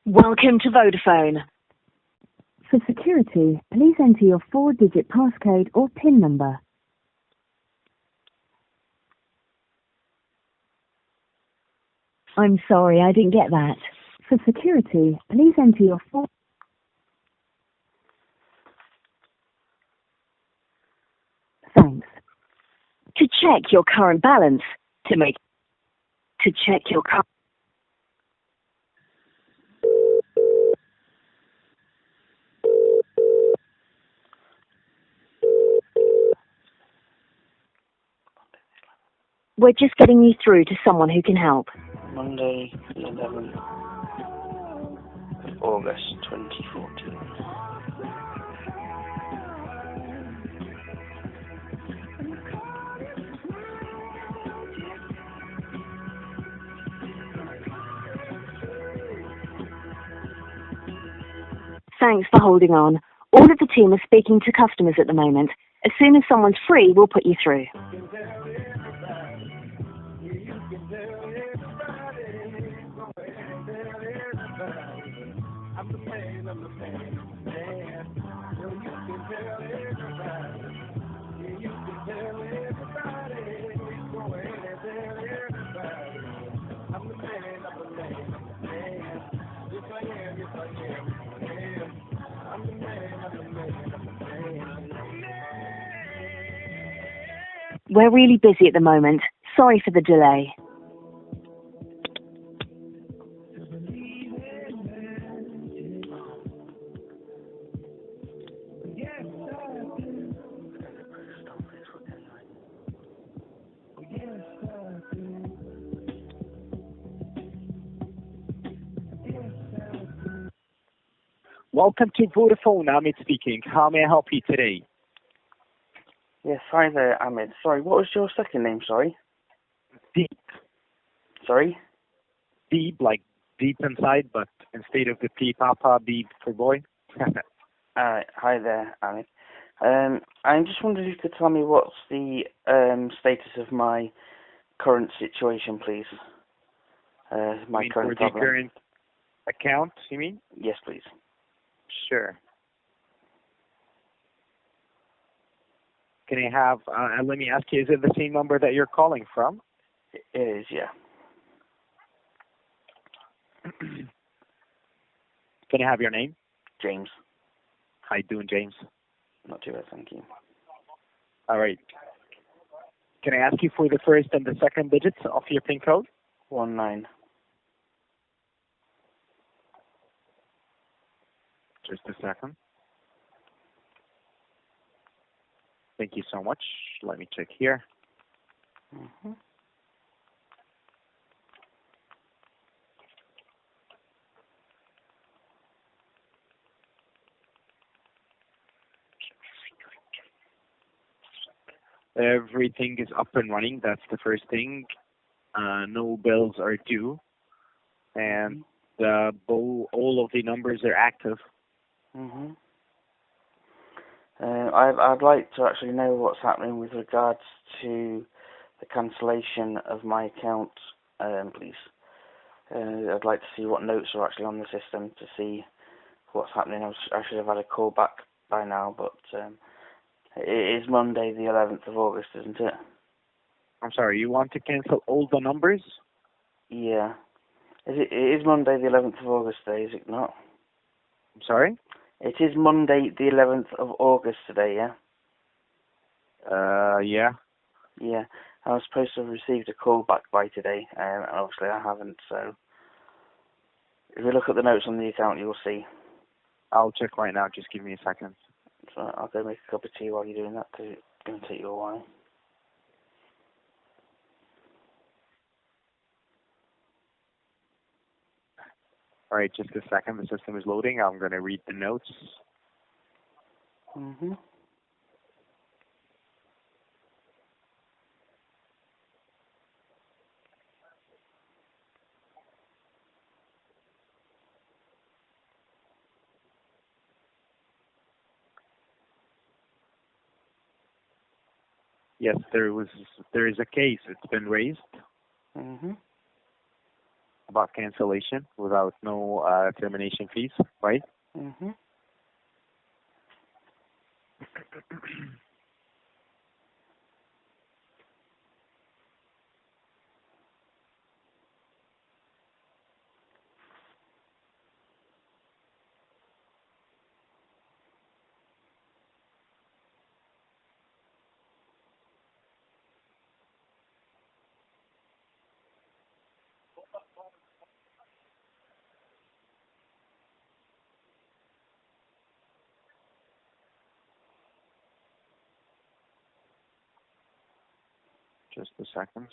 Welcome to Vodafone. For security, please enter your 4-digit passcode or PIN number. I'm sorry, I didn't get that. For security, please enter your 4... Thanks. To check your current balance, to check your current... We're just getting you through to someone who can help. Monday, the 11th of August 2014. Thanks for holding on. All of the team are speaking to customers at the moment. As soon as someone's free, we'll put you through. We're really busy at the moment. Sorry for the delay. Welcome to Vodafone, Amit speaking. How may I help you today? Yes, hi there, Ahmed. Sorry, what was your second name, sorry? Deep. Sorry? Deep, like deep inside, but instead of the P, Papa, beep for boy. Hi there, Ahmed. I just wondered if you could tell me what's the status of my current situation, please. My current for the problem. current account, you mean? Yes, please. Sure. Can I have, let me ask you, is it the same number that you're calling from? It is, yeah. Can I have your name? James. How you doing, James? Not too bad, thank you. All right. Can I ask you for the first and the second digits of your PIN code? 19. Just a second. Thank you so much. Let me check here. Mm-hmm. Everything is up and running. That's the first thing. No bills are due. And all of the numbers are active. Mm-hmm. I'd like to actually know what's happening with regards to the cancellation of my account, please. I'd like to see what notes are actually on the system to see what's happening. I should have had a call back by now, but it is Monday the 11th of August, isn't it? I'm sorry, you want to cancel all the numbers? Yeah. It is Monday the 11th of August today, is it not? I'm sorry? It is Monday the 11th of August today, yeah? Yeah. Yeah. I was supposed to have received a call back by today, and obviously I haven't, so if you look at the notes on the account, you'll see. I'll check right now. Just give me a second. So I'll go make a cup of tea while you're doing that, because it's going to take you a while. All right, just a second. The system is loading. I'm going to read the notes. Mm-hmm. Yes, there is a case. It's been raised. Mm-hmm. about cancellation without no termination fees, right? Mhm. Just a second.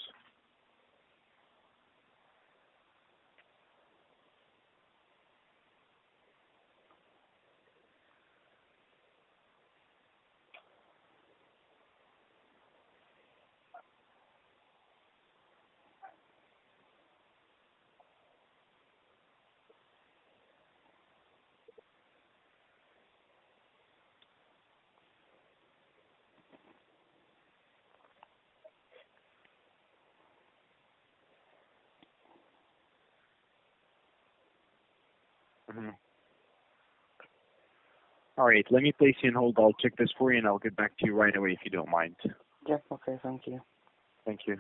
Mhm. All right, let me place you on hold. I'll check this for you, and I'll get back to you right away if you don't mind. Yep. Okay. Thank you. Thank you.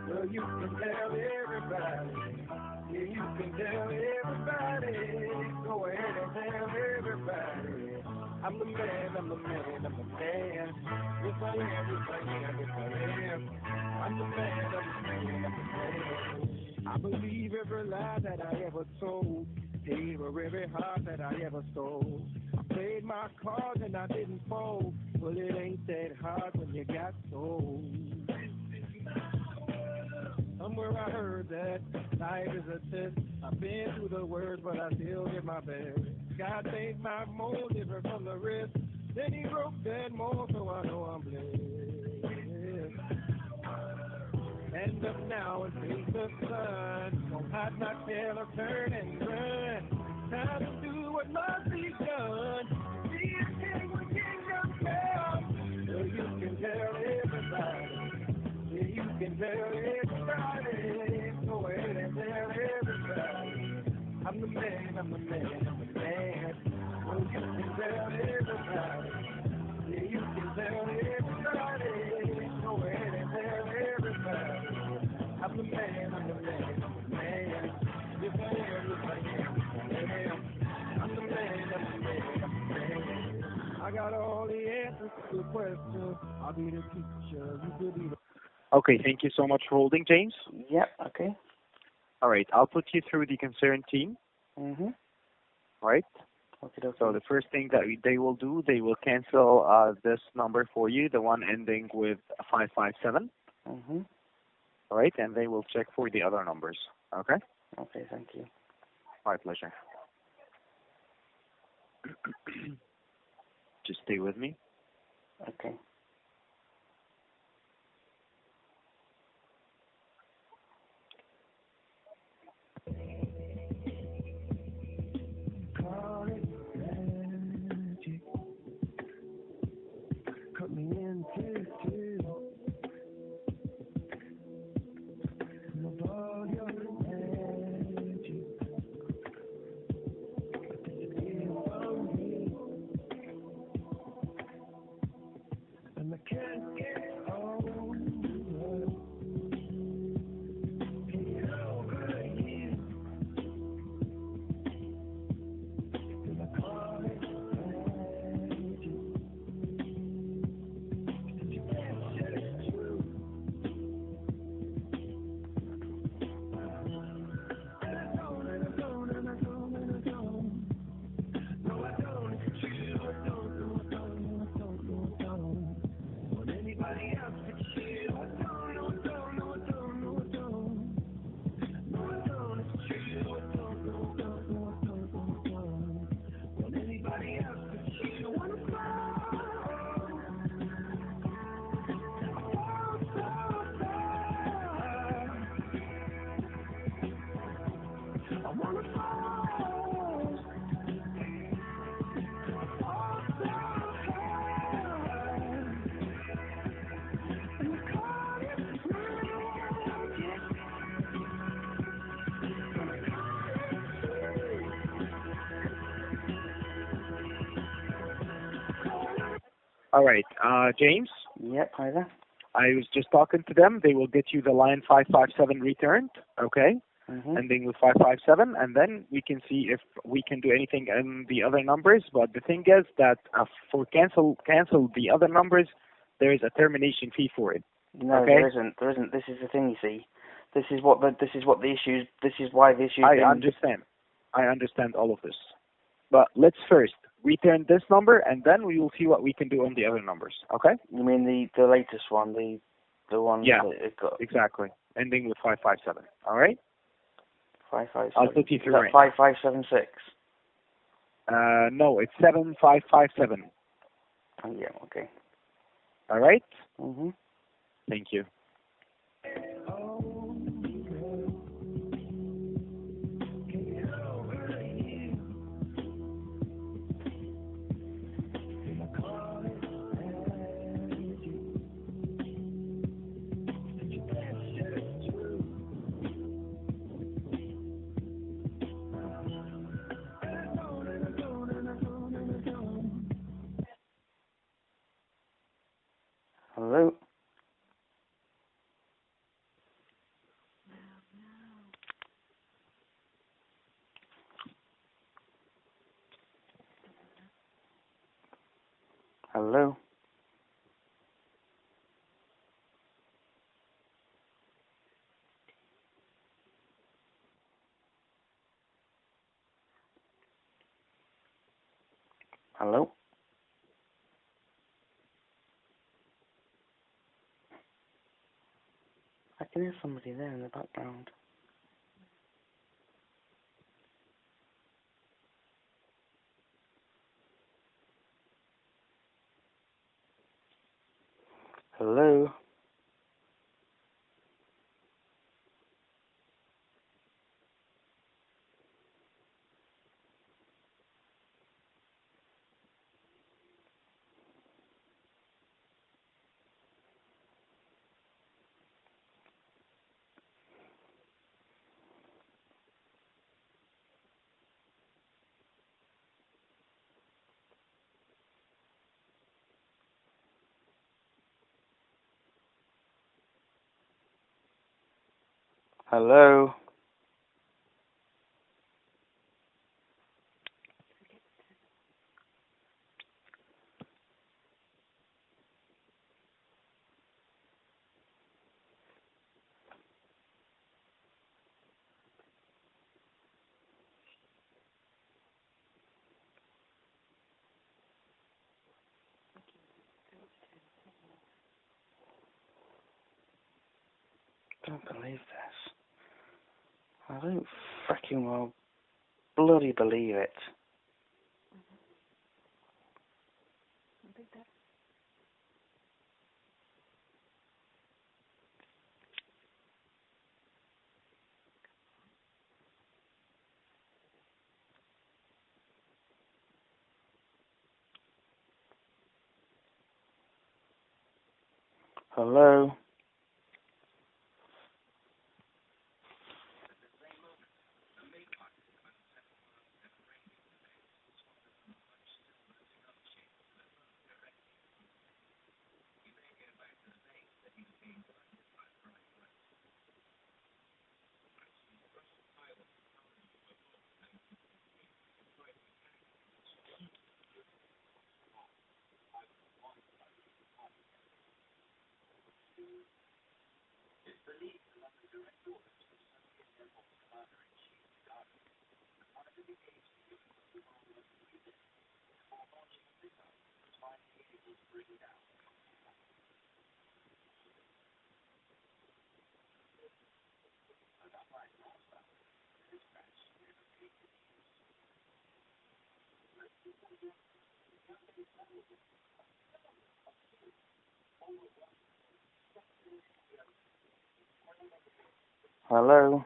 Well, you can tell everybody. Yeah, you can tell everybody. Go ahead and tell everybody. I'm the man, I'm the man, I'm the man. Yes, I am, yes, I am, yes, I am. I'm the man, I'm the man, I'm the man. I believe every lie that I ever told. Gave her every heart that I ever stole. I played my cards and I didn't fold. Well, it ain't that hard when you got sold. Somewhere I heard that life is a test. I've been through the worst, but I still did my best. God made my mold different from the rest. Then he broke that mold, so I know I'm blessed. Stand up now and face the sun. Don't hide my tail or turn and run. Time to do what must be done. Be a king when kingdom come. So you can tell everybody. Yeah, you can tell everybody. Go ahead and tell everybody. I'm the man, I'm the man, I'm the man. So you can tell everybody. Yeah, you can tell everybody. Go ahead and tell everybody. I'm the man, I'm the man, I'm the man. Yes, I am, yes, I am, yes, I am. I'm the man, I'm the man, I'm the man. I got all the answers to the questions. I'll be the teacher, you could be the... Okay, thank you so much for holding, James. Yep. Okay. All right, I'll put you through the concerned team. Mhm. All right. Okay. So the first thing that they will do, they will cancel this number for you, the one ending with 557. Mhm. All right, and they will check for the other numbers. Okay. Okay. Thank you. My pleasure. Just stay with me. Okay. All right, James. Yep, hi there. I was just talking to them. They will get you the line 557 returned. Okay. Mm-hmm. Ending with 557, and then we can see if we can do anything in the other numbers. But the thing is that for cancel the other numbers, there is a termination fee for it. No, Okay? there isn't. There isn't. This is the thing, you see. This is what the issues. This is why the issue. I understand all of this. But let's first return this number, and then we will see what we can do on the other numbers. Okay? You mean the latest one, the one Yeah, that it got exactly. Ending with 557. All right? 557. I'll put you Is through that right. 5576? No, it's 7557. Oh, yeah. Okay. All right? Mhm. Thank you. Hello. Hello. Hello. I can hear somebody there in the background. Hello. Hello. Don't believe this. I don't freaking well bloody believe it. Hello. Hello.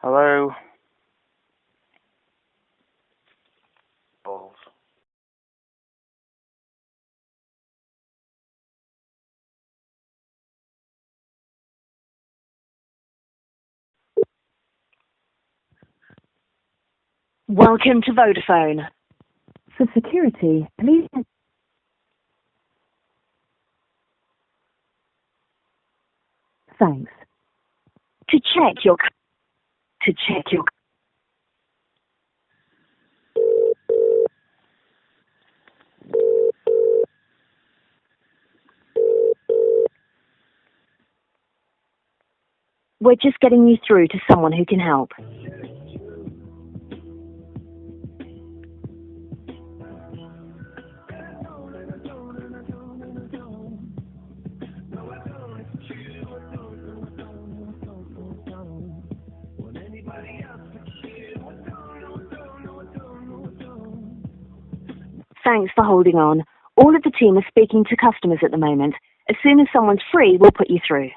Hello? Balls. Welcome to Vodafone. For security, please. Thanks. To check your... To check your... We're just getting you through to someone who can help. Thanks for holding on. All of the team are speaking to customers at the moment. As soon as someone's free, we'll put you through.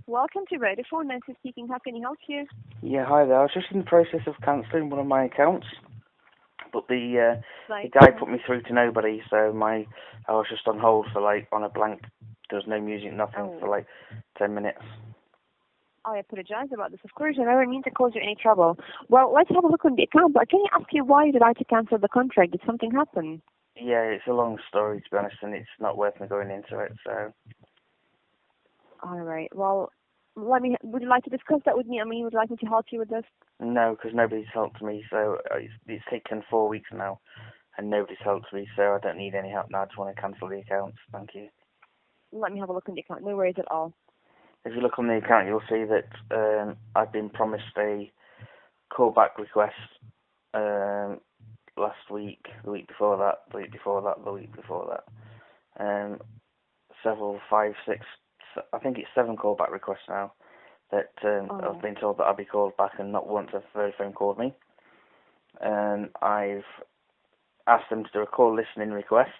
Welcome to Vodafone. Nancy speaking. How can I help you? Yeah, hi there. I was just in the process of cancelling one of my accounts, but the Right. guy put me through to nobody, so I was just on hold for on a blank. There was no music, nothing for 10 minutes. I apologize about this. Of course, I never mean to cause you any trouble. Well, let's have a look on the account, but can I ask you why you'd like to cancel the contract? Did something happen? Yeah, it's a long story to be honest, and it's not worth me going into it. So All right. Well, would you like to discuss that with me? I mean, would you like me to help you with this? no, because nobody's helped me. So it's taken 4 weeks now, and nobody's helped me. So I don't need any help now. I just want to cancel the accounts. Thank you. Let me have a look on the account. No worries at all. If you look on the account, you'll see that I've been promised a callback request last week, the week before that, the week before that, the week before that. Several, 5, 6, I think it's 7 callback requests now that I've been told that I'll be called back, and not once has Vodafone called me. I've asked them to do a call listening request.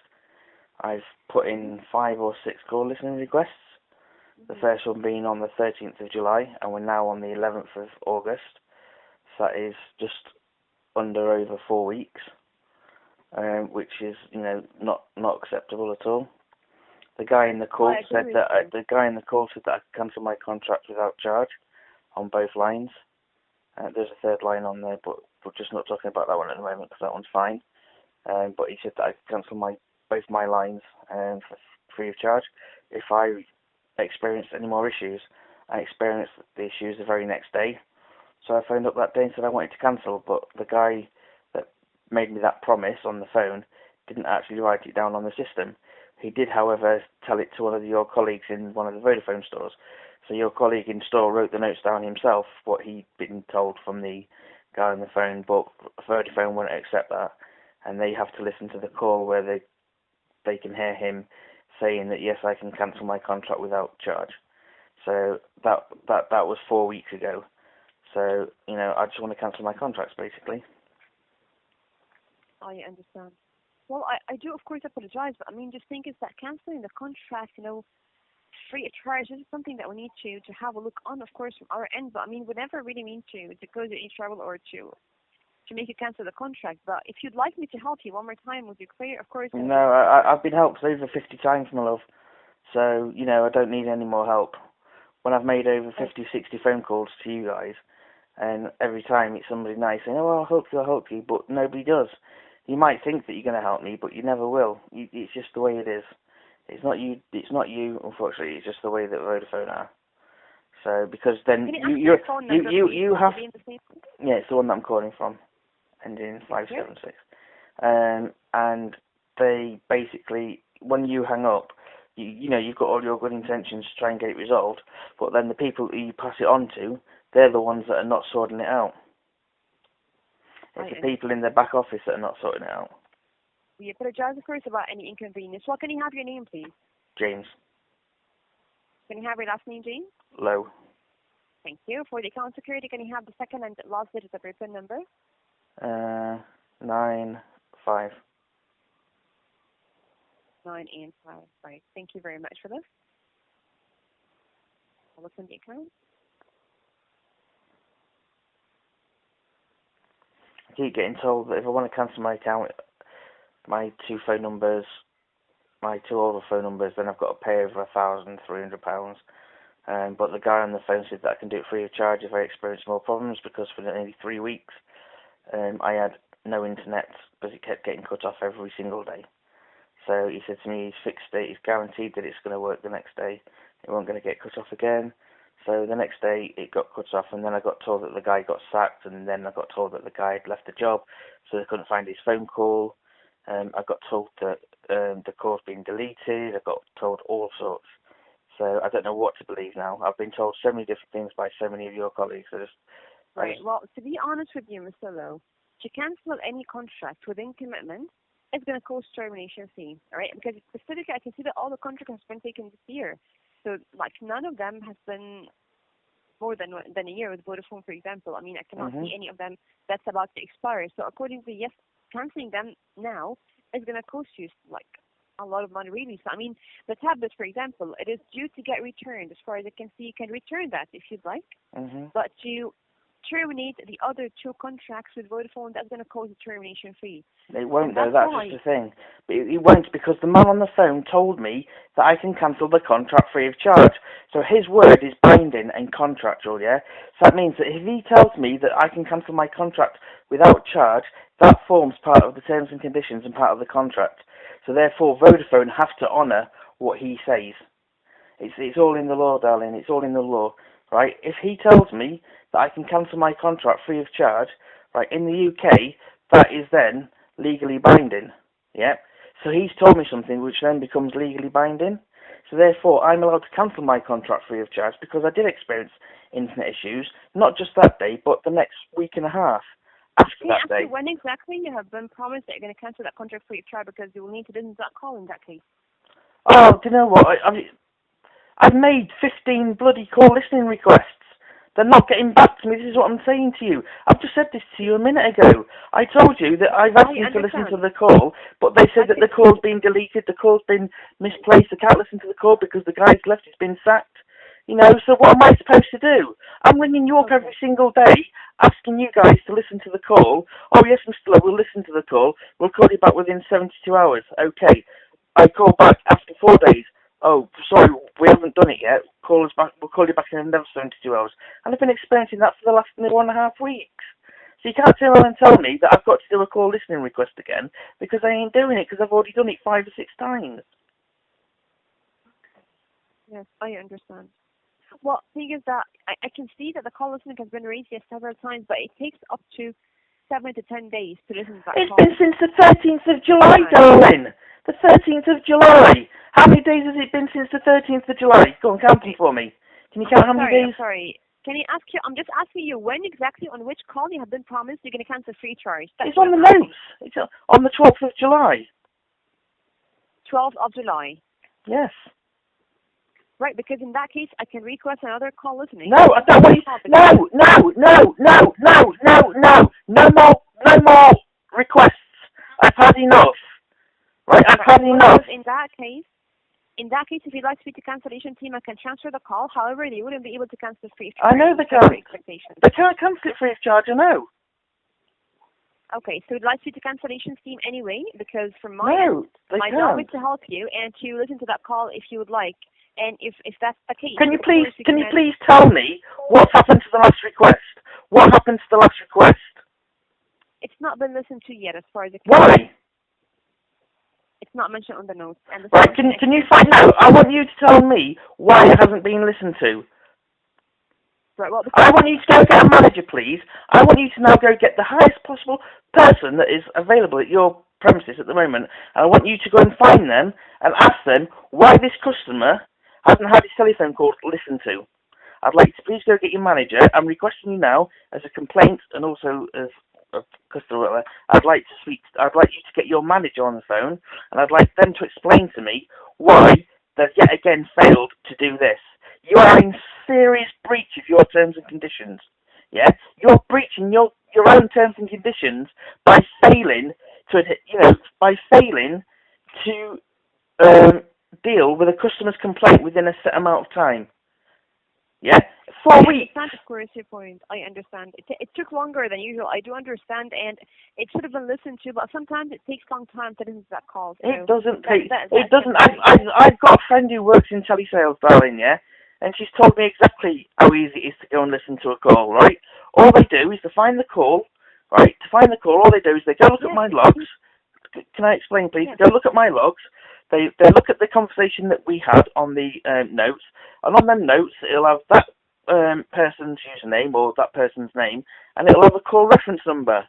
I've put in 5 or 6 call listening requests. The first one being on the 13th of July, and we're now on the 11th of August. So that is just under over 4 weeks, which is, not acceptable at all. The guy in the call said that I could cancel my contract without charge on both lines. There's a third line on there, but we're just not talking about that one at the moment because that one's fine. But he said that I could cancel both my lines for free of charge. If I experienced any more issues, I experienced the issues the very next day. So I phoned up that day and said I wanted to cancel, but the guy that made me that promise on the phone didn't actually write it down on the system. He did, however, tell it to one of your colleagues in one of the Vodafone stores. So your colleague in store wrote the notes down himself, what he'd been told from the guy on the phone, but Vodafone won't accept that, and they have to listen to the call where they can hear him saying that, yes, I can cancel my contract without charge. So that was 4 weeks ago. So, I just want to cancel my contracts, basically. I understand. Well, I do, of course, apologize, but I mean, just think is that canceling the contract, free of charge, this is something that we need to have a look on, of course, from our end. But I mean, we never really mean to cause you any trouble or to make you cancel the contract. But if you'd like me to help you one more time, would you clear, of course? No, I've been helped over 50 times, my love. So, I don't need any more help. When I've made over 50, 60 phone calls to you guys, and every time it's somebody nice saying, oh, I'll help you, but nobody does. You might think that you're going to help me, but you never will. It's just the way it is. It's not you, unfortunately, it's just the way that Vodafone are. So, because then you have, yeah, it's the one that I'm calling from, ending in 576. And they basically, when you hang up, you've got all your good intentions to try and get it resolved, but then the people that you pass it on to, they're the ones that are not sorting it out. It's the people in the back office that are not sorting it out. We apologize, of course, about any inconvenience. Well, can you have your name, please? James. Can you have your last name, James? Low. Thank you. For the account security, can you have the second and last digit of your PIN number? 9-5. 9 and 5. Right. Thank you very much for this. I'll look in the account. I keep getting told that if I want to cancel my account, my two phone numbers, my two older phone numbers, then I've got to pay over £1,300. But the guy on the phone said that I can do it free of charge if I experience more problems, because for nearly 3 weeks I had no internet because it kept getting cut off every single day. So he said to me he's fixed it, he's guaranteed that it's going to work the next day, it won't going to get cut off again. So the next day it got cut off, and then I got told that the guy got sacked, and then I got told that the guy had left the job, so they couldn't find his phone call. I got told that the call's been deleted. I got told all sorts. So I don't know what to believe now. I've been told so many different things by so many of your colleagues. Right. Well, to be honest with you, Mr. Lowe, to cancel any contract within commitment, it's going to cost termination fee, all right? Because specifically, I can see that all the contracts have been taken this year. So, like, none of them has been more than a year with Vodafone, for example. I mean, I cannot see any of them that's about to expire. So, according to yes, canceling them now is going to cost you, like, a lot of money, really. So, I mean, the tablet, for example, it is due to get returned. As far as I can see, you can return that if you'd like. But to terminate the other two contracts with Vodafone, that's going to cost a termination fee. It won't, though. That's just the thing. But it won't, because the man on the phone told me that I can cancel the contract free of charge. So his word is binding and contractual, yeah? So that means that if he tells me that I can cancel my contract without charge, that forms part of the terms and conditions and part of the contract. So therefore, Vodafone have to honour what he says. It's all in the law, darling. It's all in the law, right? If he tells me that I can cancel my contract free of charge, right, in the UK, that is then legally binding, yeah? So he's told me something which then becomes legally binding. So therefore, I'm allowed to cancel my contract free of charge because I did experience internet issues, not just that day, but the next week and a half after that day. When exactly you have been promised that you're going to cancel that contract free of charge, because you will need to listen to that call in that case? Oh, do you know what? I've made 15 bloody call listening requests. They're not getting back to me. This is what I'm saying to you. I've just said this to you a minute ago. I told you that I've asked you to listen to the call, but they said that the call's been deleted, the call's been misplaced, I can't listen to the call because the guy's left, he's been sacked. You know, so what am I supposed to do? I'm ringing you up every single day, asking you guys to listen to the call. Oh yes, Mr. Lowe, we'll listen to the call. We'll call you back within 72 hours. Okay. I call back after 4 days. Oh, sorry, we haven't done it yet. Call us back. We'll call you back in another 72 hours. And I've been experiencing that for the last 1.5 weeks. So you can't turn around and tell me that I've got to do a call listening request again, because I ain't doing it, because I've already done it 5 or 6 times. Yes, I understand. Well, the thing is that I can see that the call listening has been raised here several times, but it takes up to 7 to 10 days to listen to that It's call. been since the 13th of July, darling. The 13th of July. How many days has it been since the 13th of July? Go on, count them for me. Can you count how many days? Sorry. Can you ask you? I'm just asking you when exactly, on which call you have been promised you're going to cancel free charge. It's on the notes. It's on the 12th of July. 12th of July. Yes. Right, because in that case, I can request another call listening. No, I don't want you. No more requests. I've had enough. Right, I've had enough. In that case, if you'd like to speak to cancellation team, I can transfer the call. However, they wouldn't be able to cancel free of charge. I know they can't. They can't cancel it free of charge, I know. Okay, so we'd like to speak to cancellation team anyway, because from my job is to help you and to listen to that call if you would like. And if that's the case, can you please tell me what's happened to the last request? What happened to the last request? It's not been listened to yet, as far as I can. Why? It's not mentioned on the notes. And right, can you find out? I want you to tell me why it hasn't been listened to. Right, well, I want you to go get a manager, please. I want you to now go get the highest possible person that is available at your premises at the moment. And I want you to go and find them and ask them why this customer hasn't had his telephone call listened to. I'd like you to please go get your manager. I'm requesting you now as a complaint and also as a customer. I'd like you to get your manager on the phone, and I'd like them to explain to me why they've yet again failed to do this. You are serious breach of your terms and conditions. Yeah, you're breaching your own terms and conditions by failing to, by failing to deal with a customer's complaint within a set amount of time. Yeah, 4 weeks. I understand, of course, your point. I understand. It took longer than usual. I do understand, and it should have been listened to, but sometimes it takes long time to listen to that call. So It doesn't take. it doesn't. I've got a friend who works in telesales, darling. Yeah, and she's told me exactly how easy it is to go and listen to a call. Right. All they do is to find the call. Right. To find the call, all they do is they go look at my logs. Can I explain, please? Go look at my logs. They look at the conversation that we had on the notes, and on them notes it'll have that person's username or that person's name, and it'll have a call reference number.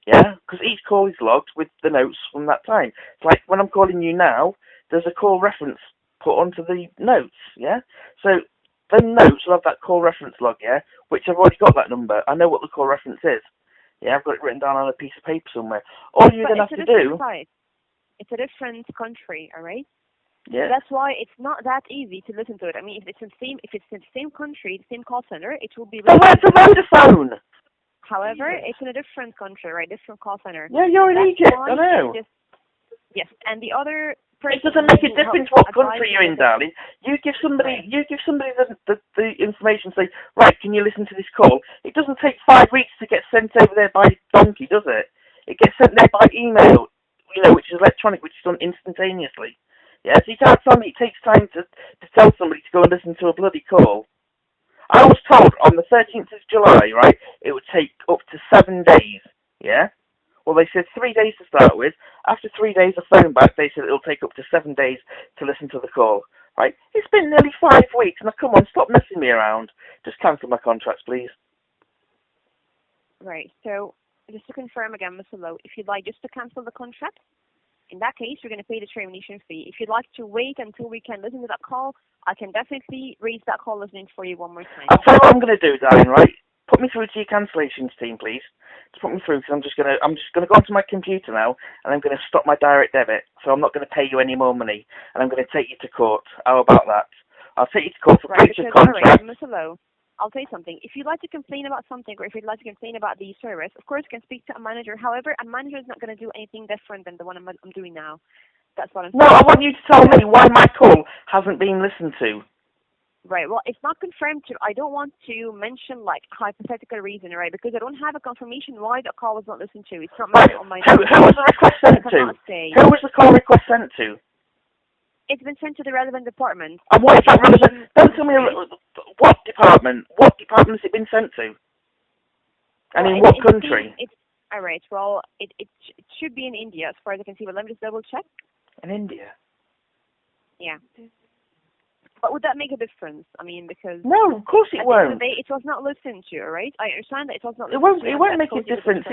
Yeah, because each call is logged with the notes from that time. It's like when I'm calling you now, there's a call reference put onto the notes. Yeah, so the notes will have that call reference log. Yeah, which I've already got that number. I know what the call reference is. Yeah, I've got it written down on a piece of paper somewhere. All you're going to have to do. It's a different country, all right? Yeah. That's why it's not that easy to listen to it. I mean, if it's in the same country, the same call center, it will be. So where's the Vodafone? However, it's in a different country, right? Different call center. Yeah, you're in Egypt. I know. Yes, and the other person. It doesn't make a difference what country you're in, darling. You give somebody the information. Say, right, can you listen to this call? It doesn't take 5 weeks to get sent over there by donkey, does it? It gets sent there by email. Which is electronic, which is done instantaneously. Yeah, so you can't tell me it takes time to tell somebody to go and listen to a bloody call. I was told on the 13th of July, right, it would take up to 7 days. Yeah? Well, they said 3 days to start with. After 3 days of phone back, they said it'll take up to 7 days to listen to the call. Right? It's been nearly 5 weeks. Now, come on, stop messing me around. Just cancel my contracts, please. Right, so just to confirm again, Mr. Lowe, if you'd like just to cancel the contract, in that case, you're going to pay the termination fee. If you'd like to wait until we can listen to that call, I can definitely raise that call listening for you one more time. I'll tell you what I'm going to do, darling, right? Put me through to your cancellations team, please. Just put me through, because I'm just going to go onto my computer now, and I'm going to stop my direct debit, so I'm not going to pay you any more money, and I'm going to take you to court. How about that? I'll take you to court for breach of contract. All right, Mr. Lowe, I'll tell you something. If you'd like to complain about something, or if you'd like to complain about the service, of course you can speak to a manager. However, a manager is not going to do anything different than the one I'm doing now. That's what I'm saying. No, I want you to tell me why my call hasn't been listened to. Right, well, it's not confirmed to. I don't want to mention, like, hypothetical reason, right, because I don't have a confirmation why the call was not listened to. It's not mentioned on my... Who was the request sent to? Who was the call request sent to? It's been sent to the relevant department. And what is that relevant? Don't tell me what department. What department has it been sent to? And in what country? All right. Well, it should be in India, as far as I can see. But let me just double check. In India. Yeah. But would that make a difference? I mean, because no, of course it won't. It was not listened to. All right. I understand that it was not. It won't make a difference.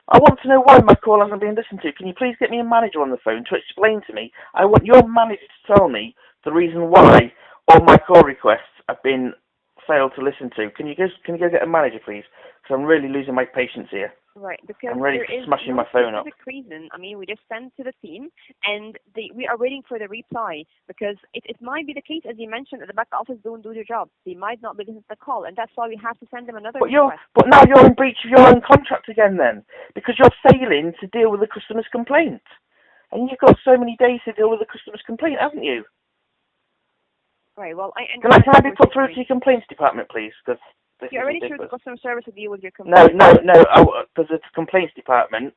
I want to know why my call hasn't been listened to. Can you please get me a manager on the phone to explain to me? I want your manager to tell me the reason why all my call requests have been failed to listen to. Can you go get a manager, please? Because I'm really losing my patience here. Right, because I'm really smashing my phone up. Reason. I mean, we just sent to the team, and we are waiting for the reply, because it might be the case, as you mentioned, that the back office don't do their job. They might not be listening to the call, and that's why we have to send them another request. But now you're in breach of your own contract again then, because you're failing to deal with the customer's complaint. And you've got so many days to deal with the customer's complaint, haven't you? Right, well, Can I be put through to your complaints department, please? Because you're already through the customer service to deal with your complaint. No. There's a complaints department.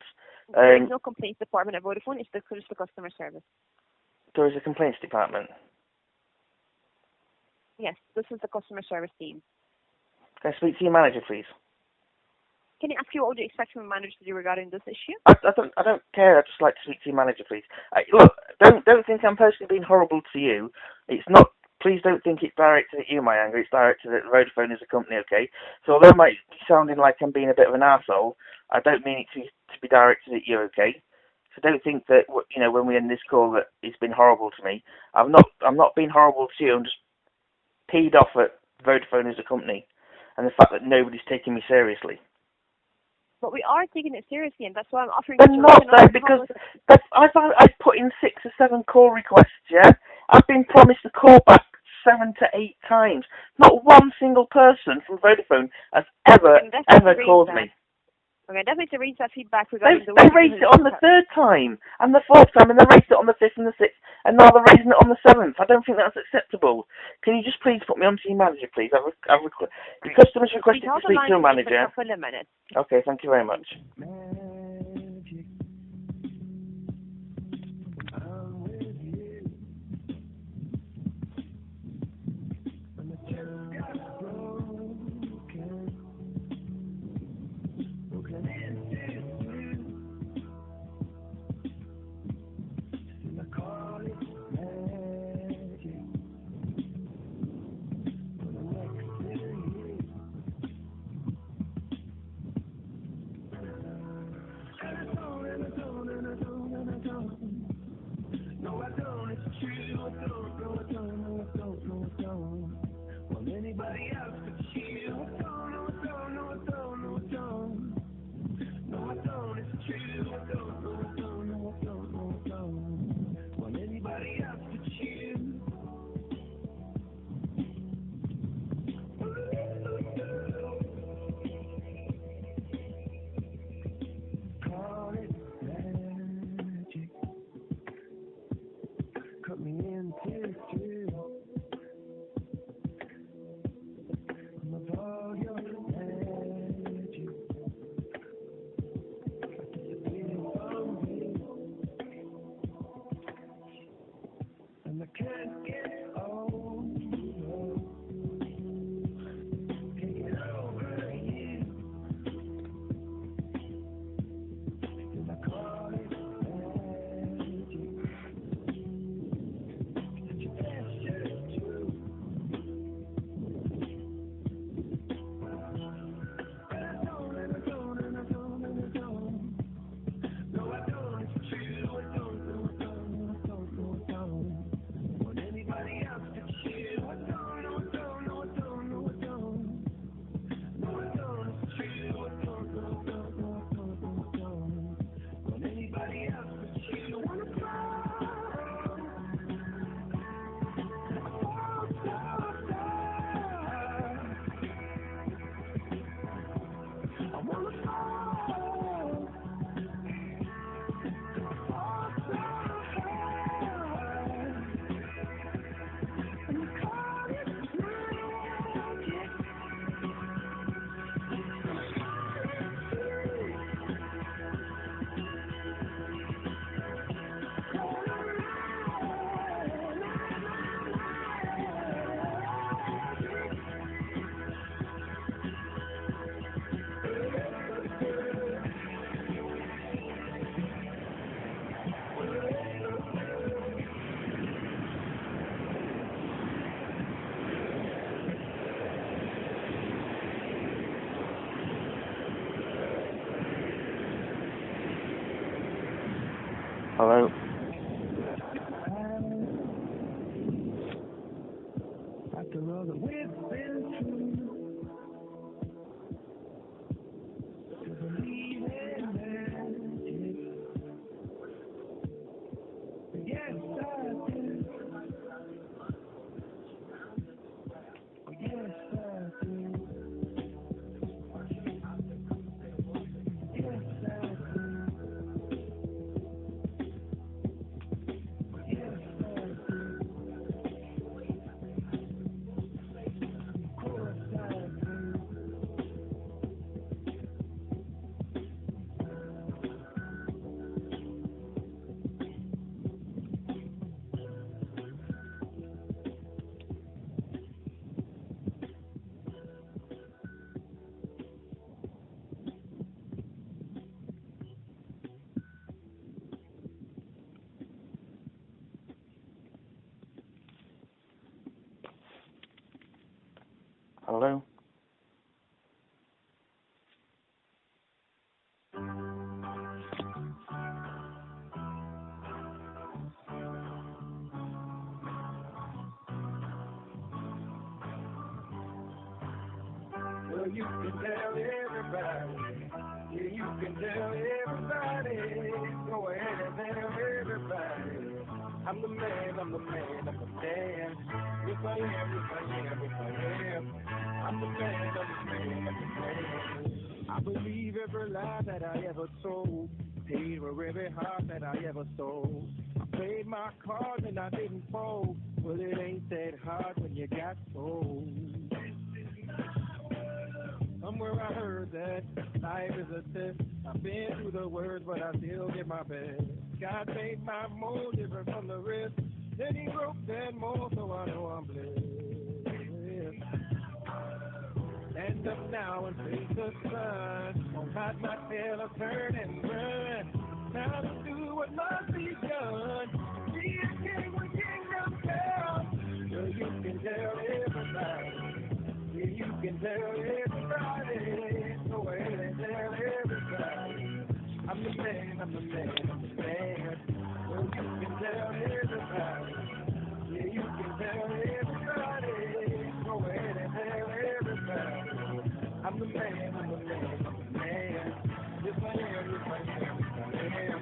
There is no complaints department at Vodafone. It's just the customer service. There is a complaints department. Yes, this is the customer service team. Can I speak to your manager, please? Can I ask you what would you expect from a manager to do regarding this issue? I don't care. I'd just like to speak to your manager, please. Look, don't think I'm personally being horrible to you. It's not. Please don't think it's directed at you, my anger. It's directed at Vodafone as a company, okay? So although it might be sounding like I'm being a bit of an arsehole, I don't mean it to be directed at you, okay? So don't think that, when we end this call that it's been horrible to me. I'm not being horrible to you. I'm just peed off at Vodafone as a company and the fact that nobody's taking me seriously. But we are taking it seriously, and that's why I'm offering. They're not, though, because I've put in 6 or 7 call requests, yeah? I've been promised a call back 7 to 8 times. Not one single person from Vodafone has ever called me. Okay, definitely to raise that feedback They regarding the raised it on the 3rd time, and the 4th time, and they raised it on the 5th and the 6th, and now they're raising it on the 7th. I don't think that's acceptable. Can you just please put me onto your manager, please? The customer's requested to speak to a manager. For a minute. Okay, thank you very much. Hello? After all that we've been through, to believe in magic. Yes, I do. Yes, I do. Yes, I do. Yes, I do. Of course I do. Hello? Well, you can tell everybody. Yeah, you can tell everybody. Go ahead and tell everybody. I'm the man, I'm the man, I'm the man. Yes, I am, yes, I am, yes, I am. I'm the man, I'm the man, I'm the man. I believe every lie that I ever told. Paid for every heart that I ever sold. I played my cards and I didn't fold. Well, it ain't that hard when you got sold. Somewhere I heard that life is a test. I've been through the worst, but I still get my best. God made my mold different from the rest. Then he broke that mold, so I know I'm blessed. Stand up now and face the sun. Won't hide my tail or turn and run. Now to do what must be done. Be a king when kingdom come. So you can tell everybody. Yeah, you can tell everybody. Go ahead and tell everybody. I'm the man, I'm the man, I'm the man. Well, you can tell everybody. Yeah, you can tell everybody. Go ahead and tell everybody. I'm the man, I'm the man, I'm the man. Yes, I am, yes, I am, yes, I am.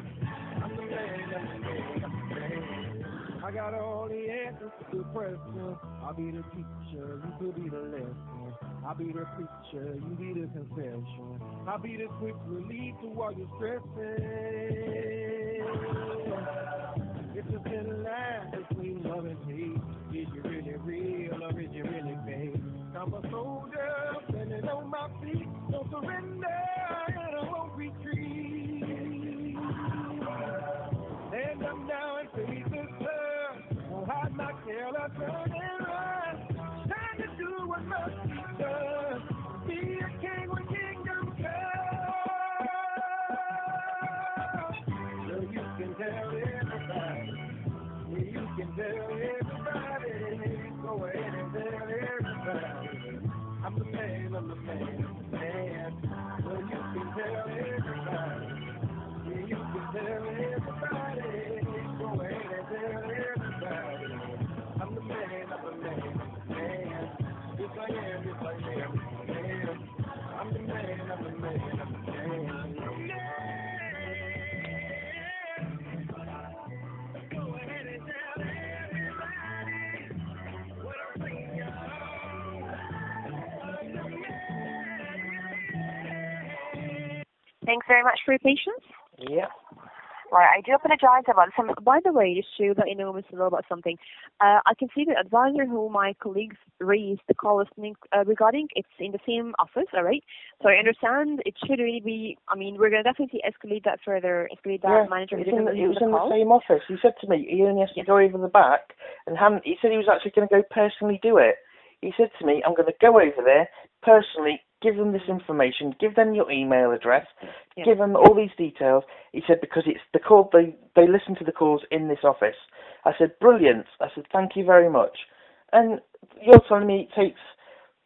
I'm the man, I'm the man, I'm the man. I got all the answers to the question. I'll be the teacher, you could be the lesson. I'll be the preacher, you be the confession. I'll be the quick relief to all your stressing. It's a thin line between love and hate. Is you really real or is you really fake? I'm a soldier, standing on my feet. Don't surrender and I won't retreat. And I'm now and face the sun. Won't hide my tail, I turn and run. Time to do what must be done. Be a king when kingdom come. So you can tell everybody. Yeah, you can tell everybody. Go ahead and tell everybody. I'm the man, I'm the man, I'm the man. So you can tell everybody. Yeah, you can tell everybody. Go ahead and tell everybody. I'm the man, I'm the man, I'm the man. Yes, I am, yes, I am, yes, I am. I'm the man, I'm the man, I'm the man. Go ahead and tell everybody what I'm saying, y'all. I'm the man. Thanks very much for your patience. Yeah. Right, I do apologize about some. By the way, just to let you know, Mr. Lowe, about something. I can see the advisor who my colleagues raised the call listening regarding. It's in the same office, all right? So I understand it should really be. I mean, we're going to definitely escalate that further. Escalate that manager. It was in the same office. He said to me he only has to go over the back, and he said he was actually going to go personally do it. He said to me, I'm going to go over there personally, give them this information, give them your email address, give them all these details. He said, because it's the call, they listen to the calls in this office. I said, brilliant. I said, thank you very much. And you're telling me it takes,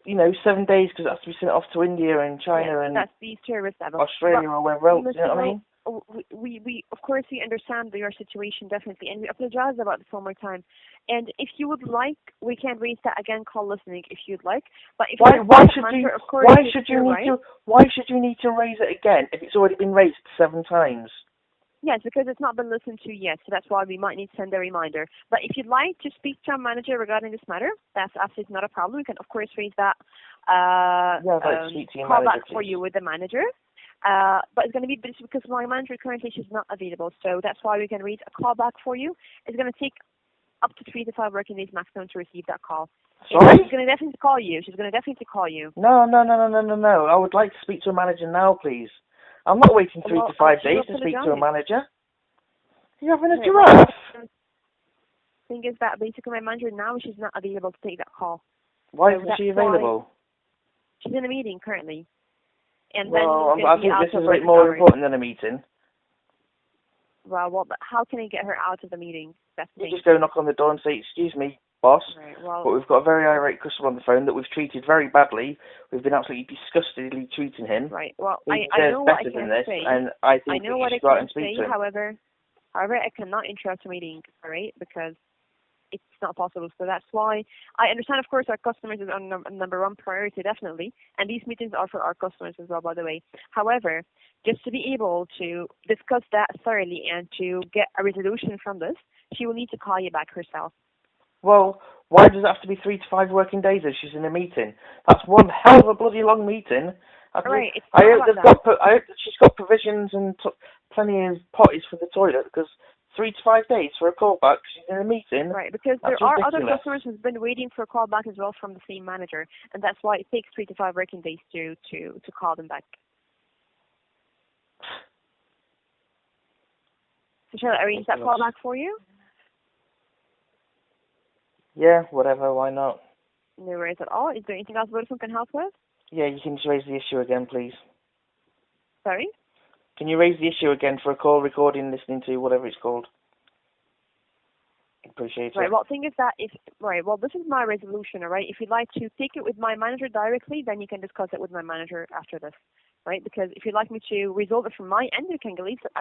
7 days because it has to be sent off to India and China and that's the service level. Australia or wherever else, you know what I mean? We of course we understand your situation definitely, and we apologize about this one more time. And if you would like, we can raise that again, call listening if you'd like. But if why should you need to raise it again if it's already been raised 7 times? Yes, because it's not been listened to yet, so that's why we might need to send a reminder. But if you'd like to speak to our manager regarding this matter, that's absolutely not a problem. We can of course raise that call back for you with the manager. But it's going to be because my manager currently she's not available, so that's why we can read a call back for you. It's going to take up to 3 to 5 working days maximum to receive that call. Sorry? She's going to definitely call you. She's going to definitely call you. No. I would like to speak to a manager now, please. I'm not waiting 3 to 5 days to speak to a manager. Are you having a giraffe? Thing is that basically my manager now she's not available to take that call. Why isn't she available? She's in a meeting currently. And well, then I think this is a bit more important than a meeting. Well, but how can I get her out of the meeting? That's you just go knock on the door and say, excuse me, boss, right, but we've got a very irate customer on the phone that we've treated very badly. We've been absolutely disgustedly treating him. Right, well, I know what I can say. And I think I know what I go out can and speak say, to him. however, I cannot interrupt a meeting, all right, because it's not possible. So that's why I understand, of course, our customers is our number one priority, definitely. And these meetings are for our customers as well, by the way. However, just to be able to discuss that thoroughly and to get a resolution from this, she will need to call you back herself. Well, why does it have to be 3 to 5 working days if she's in a meeting? That's one hell of a bloody long meeting. Right, it's I not hope about that. I hope that she's got provisions and plenty of potties for the toilet, because 3 to 5 days for a callback, she's in a meeting. Right, because there That's are ridiculous. other customers who've been waiting for a call back as well from the same manager, and that's why it takes 3 to 5 working days to call them back. So shall I arrange that call back for you? Yeah, whatever, why not? No worries at all. Is there anything else Vodafone can help with? Yeah, you can just raise the issue again, please. Sorry? Can you raise the issue again for a call recording, listening to, whatever it's called? Appreciate Right, it. well, thing is that this is my resolution, all right? If you'd like to take it with my manager directly, then you can discuss it with my manager after this, right? Because if you'd like me to resolve it from my end, I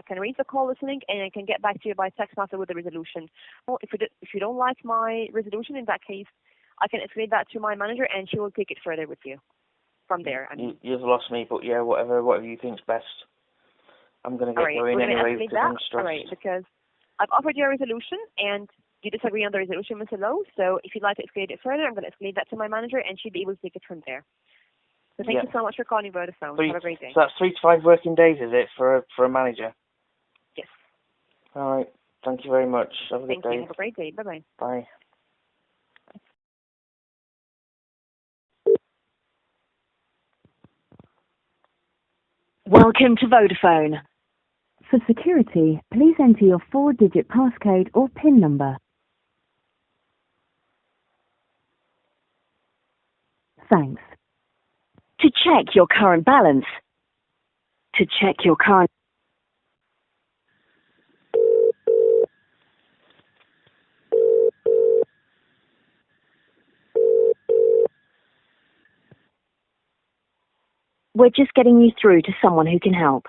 can raise the call listening and I can get back to you by text message with the resolution. Well, if you don't like my resolution, in that case, I can escalate that to my manager and she will take it further with you from there. You've lost me, but yeah, whatever you think's best. I'm going to get going anyway because I'm stressed. All right, because I've offered you a resolution and you disagree on the resolution, Mr. Lowe. So if you'd like to escalate it further, I'm going to escalate that to my manager and she'll be able to take it from there. So thank you so much for calling Vodafone. Have a great day. So that's 3 to 5 working days, is it, for a manager? Yes. All right. Thank you very much. Have a good day. Thank you. Have a great day. Bye-bye. Bye. Welcome to Vodafone. For security, please enter your 4-digit passcode or PIN number. Thanks. To check your current balance. To check your current... We're just getting you through to someone who can help.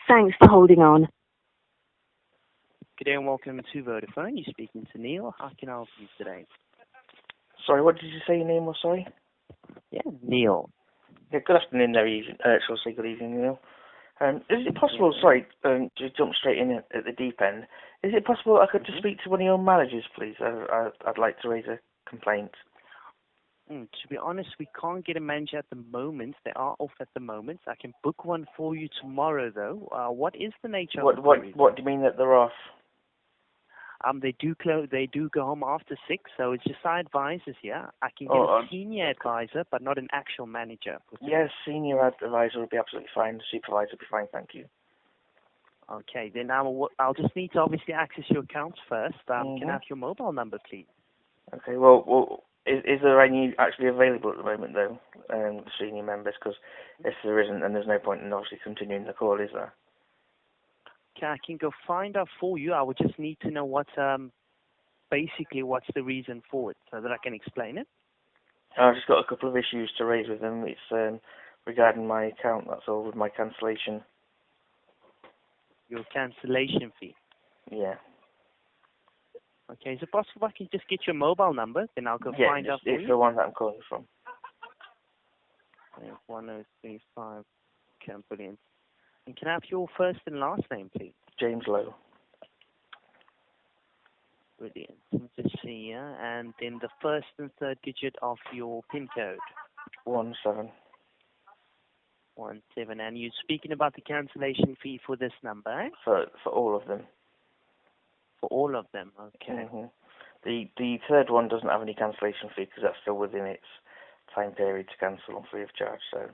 Thanks for holding on. Good day and welcome to Vodafone. You're speaking to Neil. How can I help you today? Sorry, what did you say your name was, sorry? Yeah, Neil. Yeah, good afternoon there, shall I say good evening, Neil. Is it possible, sorry, to jump straight in at the deep end, is it possible I could just speak to one of your managers, please? I'd like to raise a complaint. To be honest, we can't get a manager at the moment. They are off at the moment. I can book one for you tomorrow, though. What is the nature of the query? What do you mean that they're off? They do go home after 6, so it's just our advisors here. I can get a senior advisor, but not an actual manager. Yes, senior advisor would be absolutely fine. The supervisor would be fine, thank you. Okay, then I'll just need to obviously access your accounts first. Can I have your mobile number, please? Okay, well is there any actually available at the moment, though, senior members? Because if there isn't, then there's no point in obviously continuing the call, is there? Okay, I can go find out for you. I would just need to know what's the reason for it so that I can explain it. I've just got a couple of issues to raise with them. It's regarding my account, that's all, with my cancellation. Your cancellation fee. Yeah. Okay, is it possible I can just get your mobile number? Then I'll go find out for you. It's the one that I'm calling from. 1035. Okay, brilliant. And can I have your first and last name, please? James Lowe. Brilliant. Let's see here. And then the first and third digit of your PIN code. 17. 17. And you're speaking about the cancellation fee for this number, eh? For all of them. For all of them, okay. The third one doesn't have any cancellation fee because that's still within its time period to cancel free of charge. So,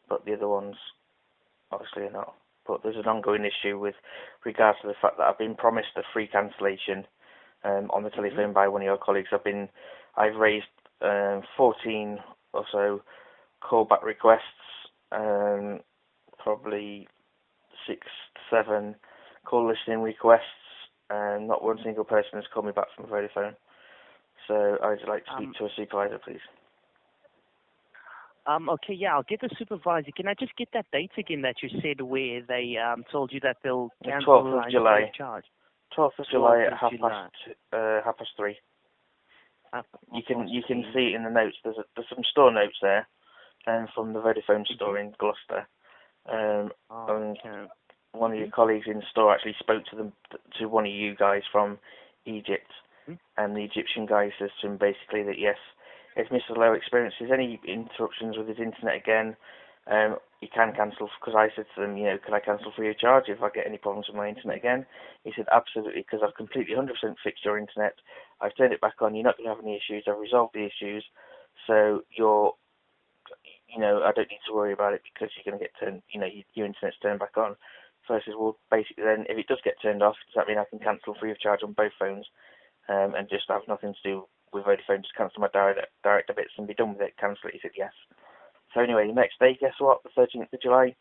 but the other ones obviously are not. But there's an ongoing issue with regards to the fact that I've been promised a free cancellation on the telephone by one of your colleagues. I've raised 14 or so callback requests, probably 6 to 7 call listening requests, and not one single person has called me back from Vodafone. So I'd like to speak to a supervisor, please. Okay, yeah, I'll get the supervisor. Can I just get that date again that you said where they told you that they'll cancel the 12th of July. charge? 12th of July at July. half past 3. You can see it in the notes. There's some store notes there, and from the Vodafone store in Gloucester. And one of your colleagues in the store actually spoke to one of you guys from Egypt, and the Egyptian guy says to him basically that yes, if Mr. Lowe experiences any interruptions with his internet again, he can cancel, because I said to them, could I cancel free of charge if I get any problems with my internet again? He said, absolutely, because I've completely 100% fixed your internet. I've turned it back on. You're not going to have any issues. I've resolved the issues. So I don't need to worry about it because you're going to get turned, your internet's turned back on. So I said, well, basically then, if it does get turned off, does that mean I can cancel free of charge on both phones and just have nothing to do with Vodafone, just cancel my direct debits and be done with it, cancel it? He said, yes. So anyway, the next day, guess what? The 13th of July,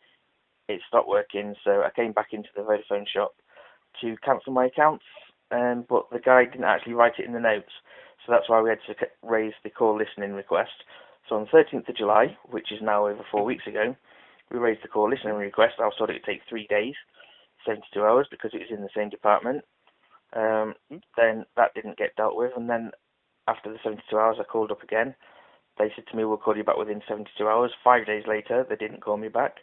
it stopped working. So I came back into the Vodafone shop to cancel my accounts, but the guy didn't actually write it in the notes. So that's why we had to raise the call listening request. So on the 13th of July, which is now over 4 weeks ago, we raised the call listening request. I thought it would take 3 days, 72 hours, because it was in the same department. Then that didn't get dealt with, and then after the 72 hours, I called up again. They said to me, we'll call you back within 72 hours. 5 days later, they didn't call me back.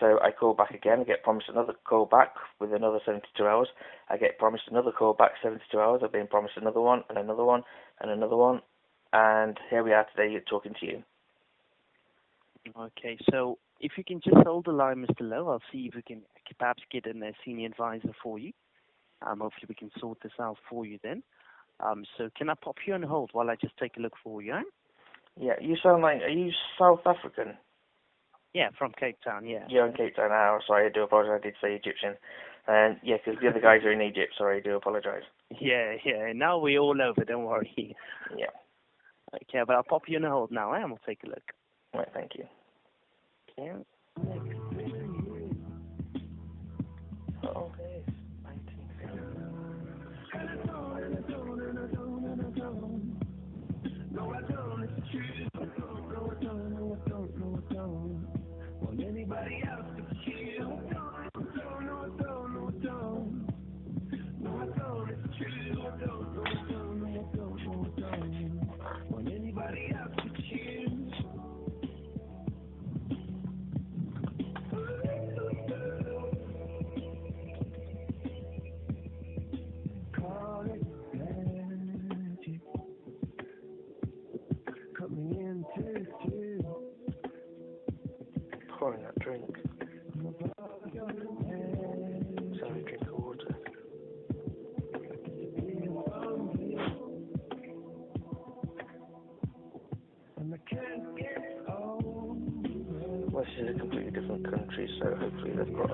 So I called back again. I get promised another call back with another 72 hours. I get promised another call back 72 hours. I've been promised another one, and another one, and another one. And here we are today talking to you. Okay, so if you can just hold the line, Mr. Lowe, I'll see if we can perhaps get in a senior advisor for you. Hopefully we can sort this out for you then. So can I pop you on hold while I just take a look for you? Yeah, you sound like, are you South African? Yeah, from Cape Town, yeah. You're in Cape Town now. Sorry, I do apologise. I did say Egyptian. Yeah, because the other guys are in Egypt. Sorry, I do apologise. Yeah. Now we're all over, don't worry. Yeah. Okay, but I'll pop you on hold now, and we'll take a look. Right, thank you. Okay. Oh, pouring that drink. Sorry, drink of water. Well, this is a completely different country, so hopefully they've got a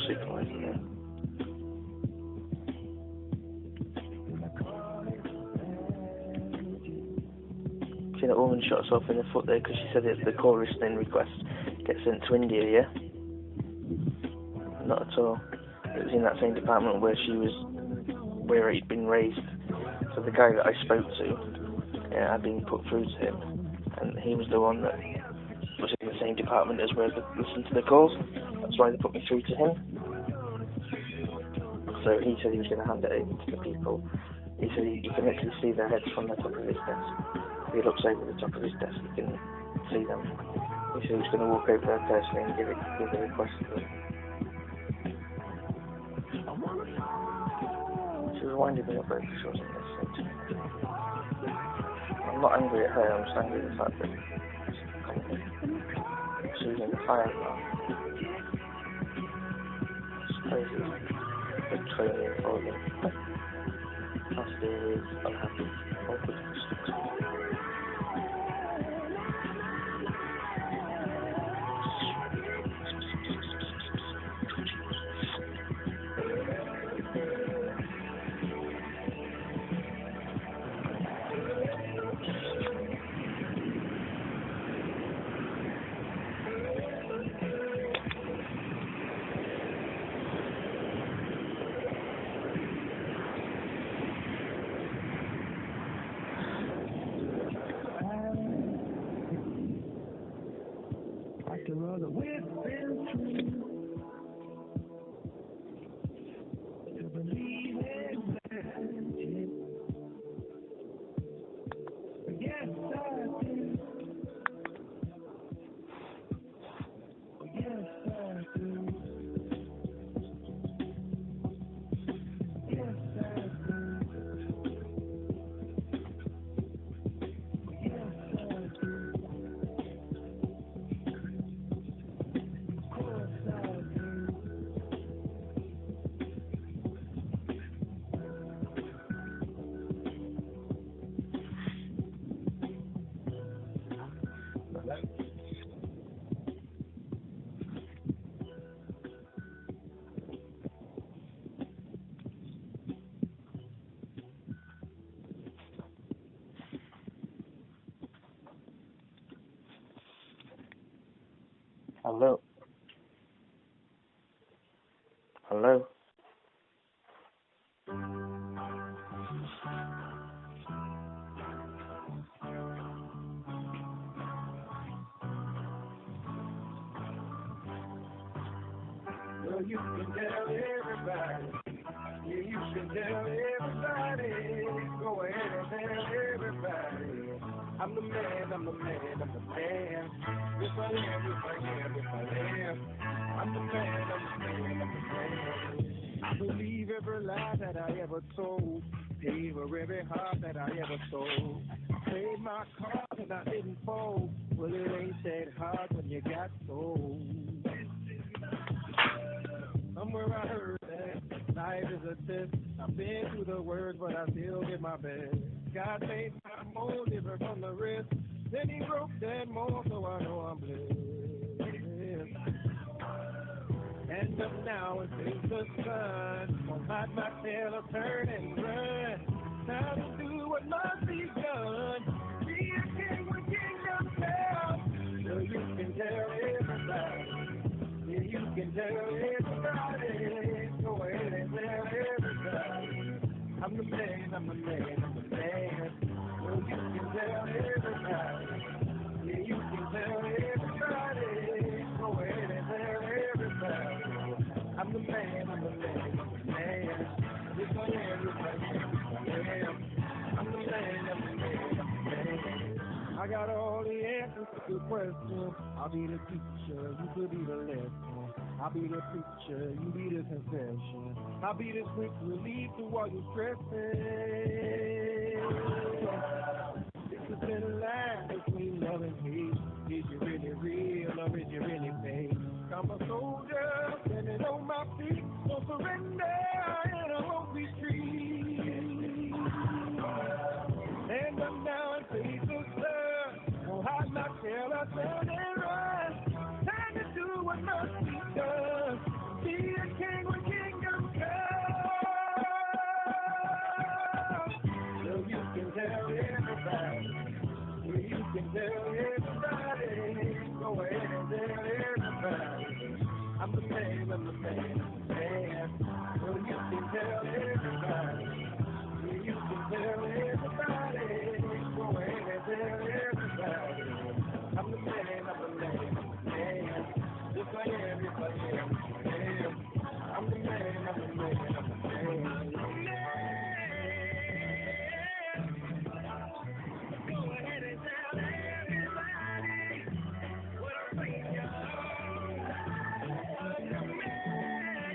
supervisor there. See, that woman shot herself in the foot there because she said it's the call listening request get sent to India, yeah? Not at all. It was in that same department where where it'd been raised. So the guy that I spoke to, I'd been put through to him, and he was the one that was in the same department as where they listened to the calls. That's why they put me through to him. So he said he was going to hand it over to the people. He said you can literally see their heads from the top of his desk. If he looks over the top of his desk, you can see them. He said he was going to walk over there personally and give the request to them. She was winding me up over, she wasn't listening to me. I'm not angry at her, I'm just angry at the fact that she was in the fire alarm. It's crazy. Big training for them. Has to do with unhappy, awkward customers. After all that we've been through, to believe in magic. Yes, I do. Yes, I do. Yes, I do. Yes, I do. Of course I do. Hello? Hello? Well, you can tell everybody. Yeah, you can tell everybody. Go ahead and tell everybody. I'm the man, I'm the man, I'm the man. Yes, I am, yes, I am, yes, I am. I'm the man, I'm the man, I'm the man. I believe every lie that I ever told. Paid for every heart that I ever sold. Played my cards and I didn't fold. Well, it ain't that hard when you got sold. Somewhere I heard that life is a test. I've been through the worst, but I still get my best. God made my mold different from the rest. Then he broke that mold, so I know I'm blessed. And up now and face the sun. Won't hide my tail or turn and run. Time to do what must be done. Be a king with kingdom come. So you can tell everybody. Yeah, you can tell everybody. Go ahead and tell everybody. I'm the man, I'm the man, I'm the man. Well, you can tell everybody. Yeah, you can tell everybody. Go ahead and tell everybody. I'm the man, I'm the man, I'm the man. Yes, I am, yes, I am, yes, I am. I'm the man, I'm the man, I'm the man. I got all the answers to your questions. I'll be the teacher, you could be the lesson. I'll be the preacher, you be the confession. I'll be the quick relief to all your stressing. It's a thin line between love and hate. Is you really real or is you really fake? I'm a soldier standing on my feet. Don't surrender and I won't retreat. And I'm now in face of sun. Won't hide my tail, I turn and run. Time to do what must be done. Be a king when kingdom come. So you can tell everybody. Yeah, you can tell everybody. Go ahead and tell everybody. I'm the man, I'm the man, I'm the man. So you can tell everybody. Yeah, you can tell everybody. Go ahead and tell everybody. I'm the man, I'm the man, I'm the man. Yes, I am, yes, I am, yes, I am. I'm the man, I'm the man, I'm the man. Go ahead and tell everybody what I think, y'all. I'm the man.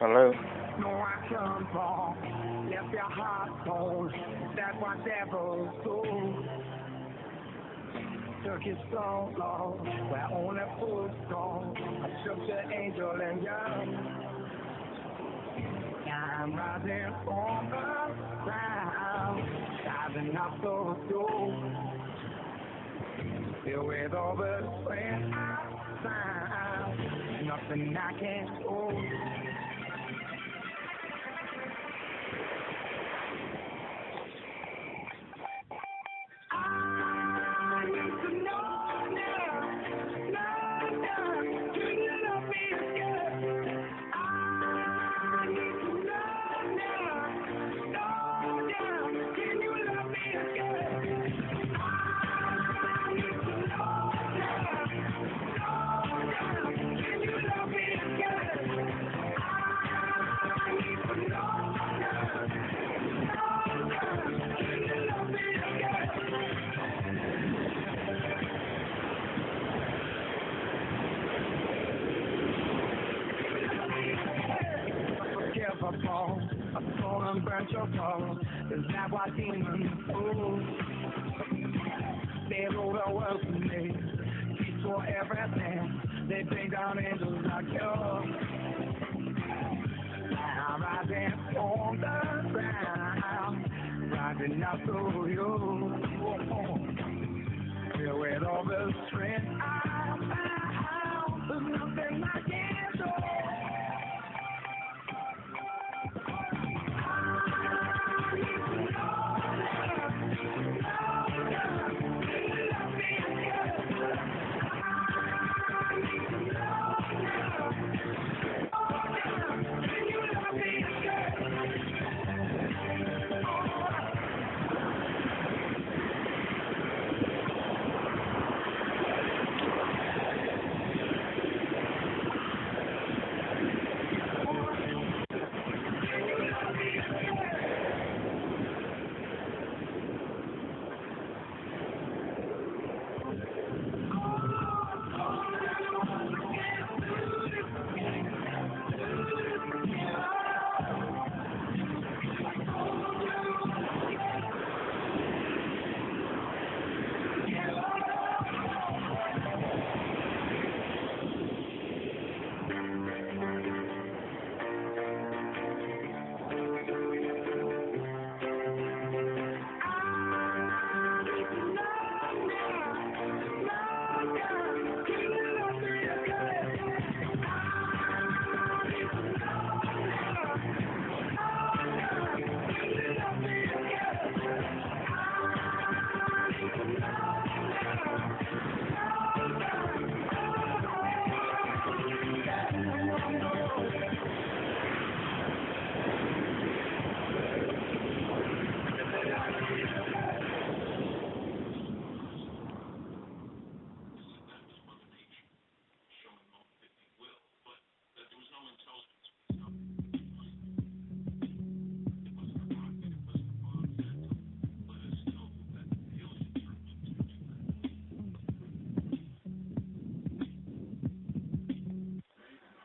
Hello? No, I come from, left your heart cold. That's what devils do. Took it so long, where only fools go. I shook the angel and young. I'm rising from the ground, diving up those doors. Filled with all the strength I found, nothing I can't do. I need to know now, do you love me again? I need to know now, can you love me again? I need to know now, can you love me again? I need to know now, can you love me again? Unforgivable, I've stolen, burnt your soul. Is that what demons do? They rule the world to me, peaceful everything. They bring down angels like you. I'm rising on the ground, rising up to you. Filled with all the strength I found, there's nothing I can't do.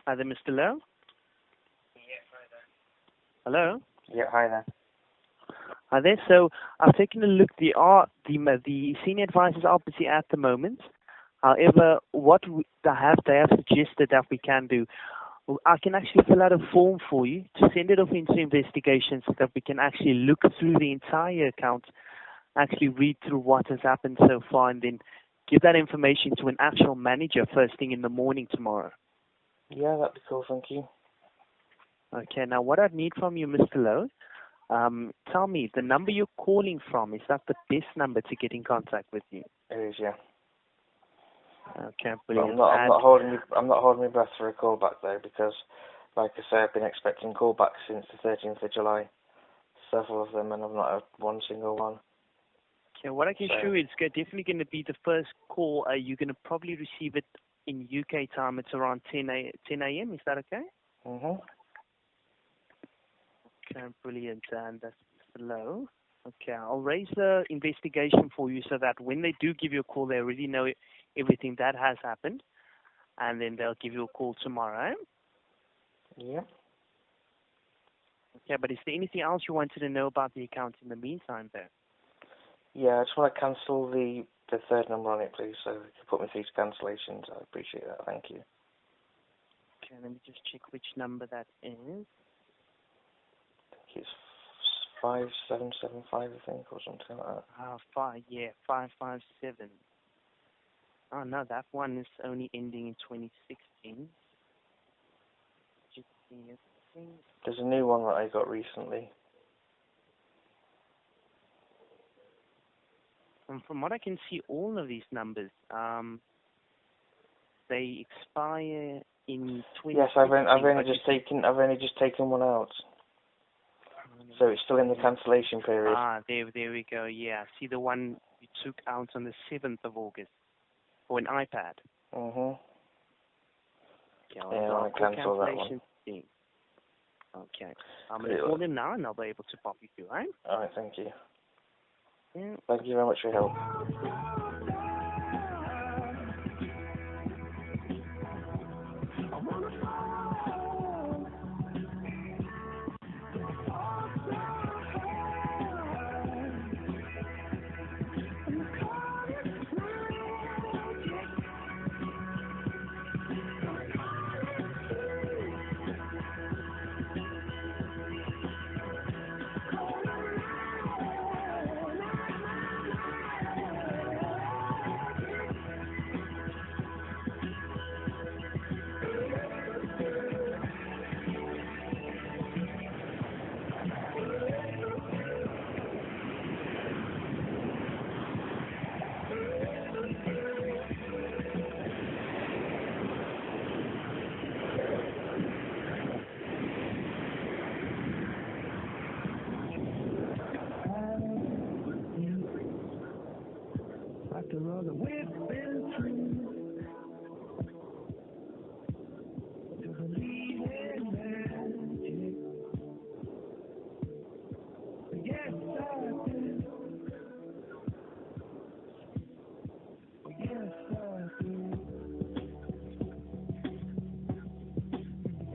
Hi there, Mr. Lowe. Hello. Yeah, hi there. Hi there. So I've taken a look. The senior advisors are busy at the moment. However, they have suggested that we can do, I can actually fill out a form for you to send it off into investigation so that we can actually look through the entire account, actually read through what has happened so far, and then give that information to an actual manager first thing in the morning tomorrow. Yeah, that'd be cool, thank you. Okay, now what I need from you, Mr. Lowe, tell me, the number you're calling from, is that the best number to get in contact with you? It is, yeah. Okay, But brilliant. I'm not holding my breath for a call back though, because, like I say, I've been expecting callbacks since the 13th of July. Several of them, and I've not had one single one. Okay, what I can show you is definitely going to be the first call. You're going to probably receive it in UK time. It's around 10 a.m. Is that okay? Mhm. Okay, brilliant. And that's low. Okay, I'll raise the investigation for you so that when they do give you a call, they already know everything that has happened, and then they'll give you a call tomorrow. Yeah. Okay, but is there anything else you wanted to know about the account in the meantime there? Yeah, I just want to cancel the third number on it, please, so you can put me through to cancellations. I appreciate that. Thank you. Okay, let me just check which number that is. I think it's 5775, I think, or something like that. 557. Oh no, that one is only ending in 2016. Just see a thing. There's a new one that I got recently. And from what I can see, all of these numbers, they expire in 2016. Yes, I've only just taken one out. So it's still in the cancellation period. There we go. Yeah, see the one you took out on the 7th of August for an iPad. Mhm. Okay, Yeah, I want to cancel that one. Thing. Okay, I'm gonna call them now, and I'll be able to pop you through. Right? All right, thank you. Yeah. Thank you very much for your help. After all that we've been through, to believe in magic. Yes, I do. Yes, I do.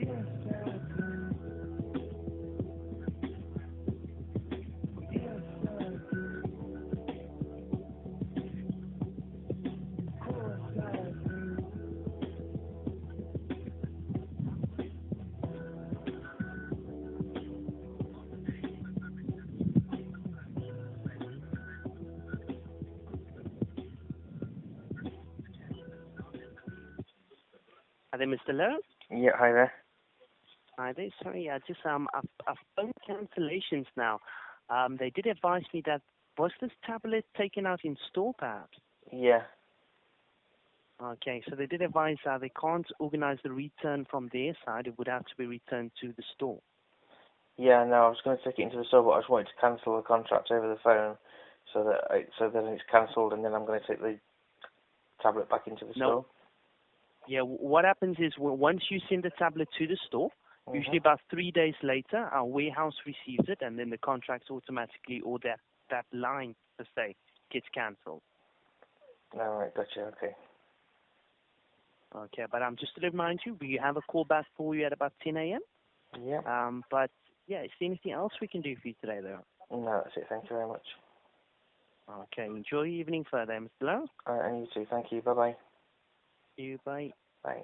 Yes, I do. Yes, I do. Of course I do. Are they Mr. Lowe? Yeah, hi there. Hi there. Sorry, I've phone cancellations now. They did advise me that was this tablet taken out in store, perhaps? Yeah. Okay, so they did advise they can't organize the return from their side. It would have to be returned to the store. Yeah, no, I was going to take it into the store, but I just wanted to cancel the contract over the phone, so then it's cancelled, and then I'm going to take the tablet back into the store. Yeah, what happens is once you send the tablet to the store, usually about 3 days later, our warehouse receives it, and then the contract automatically, or that line, per se, gets cancelled. All right, gotcha, okay. Okay, but just to remind you, we have a call back for you at about 10 a.m. Yeah. But, yeah, is there anything else we can do for you today, though? No, that's it. Thank you very much. Okay, enjoy your evening further, Mr. Lowe. All right, and you too. Thank you. Bye-bye. See you, bye. Bye.